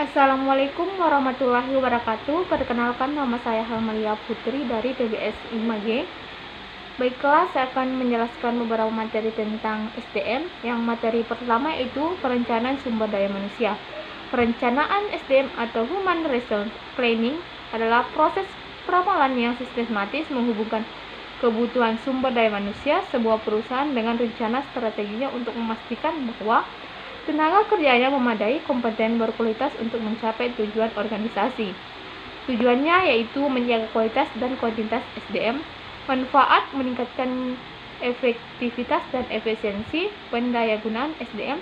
Assalamualaikum warahmatullahi wabarakatuh. Perkenalkan, nama saya Helmalia Putri dari PBS 5G. Baiklah, saya akan menjelaskan beberapa materi tentang SDM. Yang materi pertama yaitu perencanaan sumber daya manusia. Perencanaan SDM atau Human Resource Planning adalah proses peramalan yang sistematis menghubungkan kebutuhan sumber daya manusia sebuah perusahaan dengan rencana strateginya untuk memastikan bahwa tenaga kerjanya memadai, kompeten, berkualitas untuk mencapai tujuan organisasi. Tujuannya yaitu menjaga kualitas dan kuantitas SDM, manfaat, meningkatkan efektivitas dan efisiensi pendayagunaan SDM,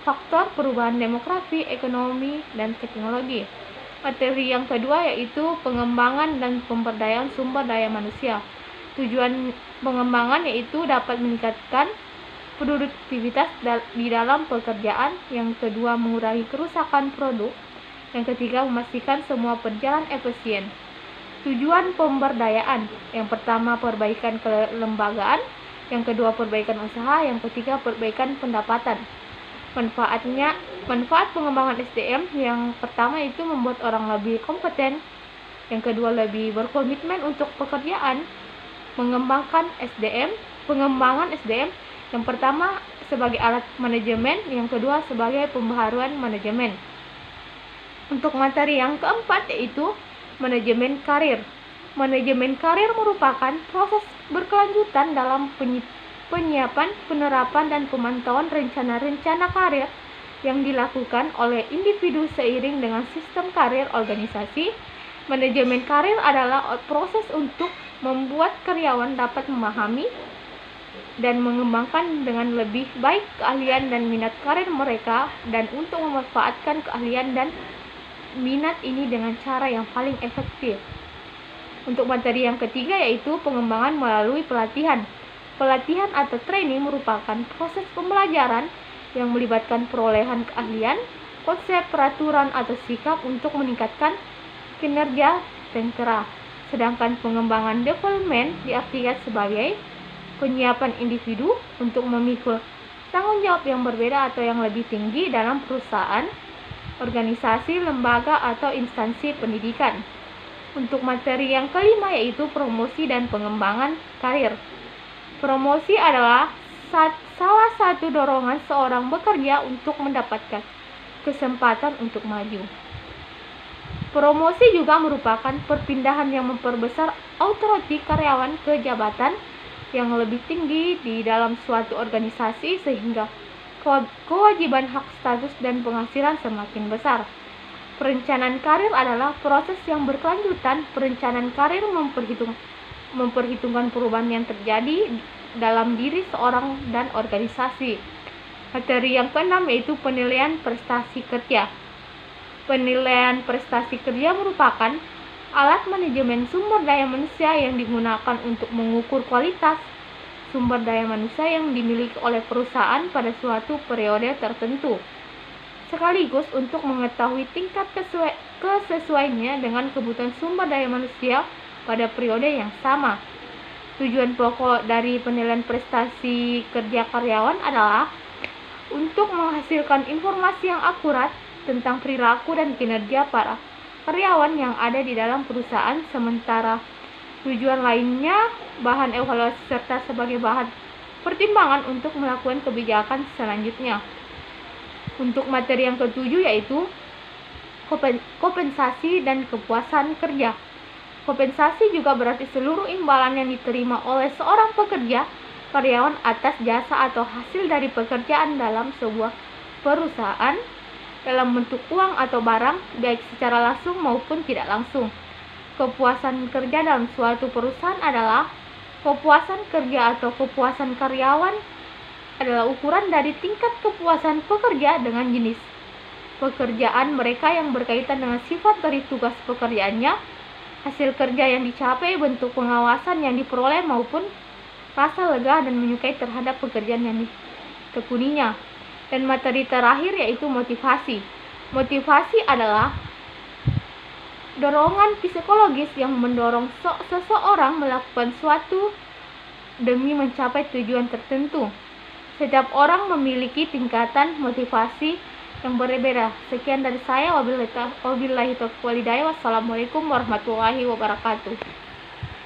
faktor perubahan demografi, ekonomi, dan teknologi. Materi yang kedua yaitu pengembangan dan pemberdayaan sumber daya manusia. Tujuan pengembangan yaitu dapat meningkatkan produktivitas di dalam pekerjaan. Yang kedua, mengurangi kerusakan produk. Yang ketiga, memastikan semua berjalan efisien. Tujuan pemberdayaan: yang pertama, perbaikan kelembagaan. Yang kedua, perbaikan usaha. Yang ketiga, perbaikan pendapatan. Manfaat pengembangan SDM: yang pertama itu membuat orang lebih kompeten. Yang kedua, lebih berkomitmen untuk pekerjaan. Pengembangan SDM: yang pertama sebagai alat manajemen, yang kedua sebagai pembaharuan manajemen. Untuk materi yang keempat yaitu manajemen karir. Manajemen karir merupakan proses berkelanjutan dalam penyiapan, penerapan, dan pemantauan rencana-rencana karir yang dilakukan oleh individu seiring dengan sistem karir organisasi. Manajemen karir adalah proses untuk membuat karyawan dapat memahami dan mengembangkan dengan lebih baik keahlian dan minat karir mereka, dan untuk memanfaatkan keahlian dan minat ini dengan cara yang paling efektif. Untuk materi yang ketiga yaitu pengembangan melalui pelatihan. Pelatihan atau training merupakan proses pembelajaran yang melibatkan perolehan keahlian, konsep, peraturan, atau sikap untuk meningkatkan kinerja dan kerah. Sedangkan pengembangan development diartikan sebagai penyiapan individu untuk memikul tanggung jawab yang berbeda atau yang lebih tinggi dalam perusahaan, organisasi, lembaga, atau instansi pendidikan. Untuk materi yang kelima yaitu promosi dan pengembangan karir. Promosi adalah salah satu dorongan seorang bekerja untuk mendapatkan kesempatan untuk maju. Promosi juga merupakan perpindahan yang memperbesar otoritas karyawan ke jabatan yang lebih tinggi di dalam suatu organisasi sehingga kewajiban hak status dan penghasilan semakin besar. Perencanaan karir adalah proses yang berkelanjutan. Perencanaan karir memperhitungkan perubahan yang terjadi dalam diri seorang dan organisasi. Materi yang keenam yaitu penilaian prestasi kerja. Penilaian prestasi kerja merupakan alat manajemen sumber daya manusia yang digunakan untuk mengukur kualitas sumber daya manusia yang dimiliki oleh perusahaan pada suatu periode tertentu, sekaligus untuk mengetahui tingkat kesesuaiannya dengan kebutuhan sumber daya manusia pada periode yang sama. Tujuan pokok dari penilaian prestasi kerja karyawan adalah untuk menghasilkan informasi yang akurat tentang perilaku dan kinerja para karyawan yang ada di dalam perusahaan, sementara tujuan lainnya bahan evaluasi serta sebagai bahan pertimbangan untuk melakukan kebijakan selanjutnya. Untuk materi yang ketujuh yaitu kompensasi dan kepuasan kerja. Kompensasi juga berarti seluruh imbalan yang diterima oleh seorang pekerja karyawan atas jasa atau hasil dari pekerjaan dalam sebuah perusahaan dalam bentuk uang atau barang, baik secara langsung maupun tidak langsung. Kepuasan kerja dalam suatu perusahaan adalah kepuasan kerja atau kepuasan karyawan adalah ukuran dari tingkat kepuasan pekerja dengan jenis pekerjaan mereka yang berkaitan dengan sifat dari tugas pekerjaannya, hasil kerja yang dicapai, bentuk pengawasan yang diperoleh, maupun rasa lega dan menyukai terhadap pekerjaan yang ditekuninya. Dan materi terakhir yaitu motivasi. Motivasi adalah dorongan psikologis yang mendorong seseorang melakukan suatu demi mencapai tujuan tertentu. Setiap orang memiliki tingkatan motivasi yang berbeda. Sekian dari saya, wabillahi taufiq walhidayah. Wassalamualaikum warahmatullahi wabarakatuh.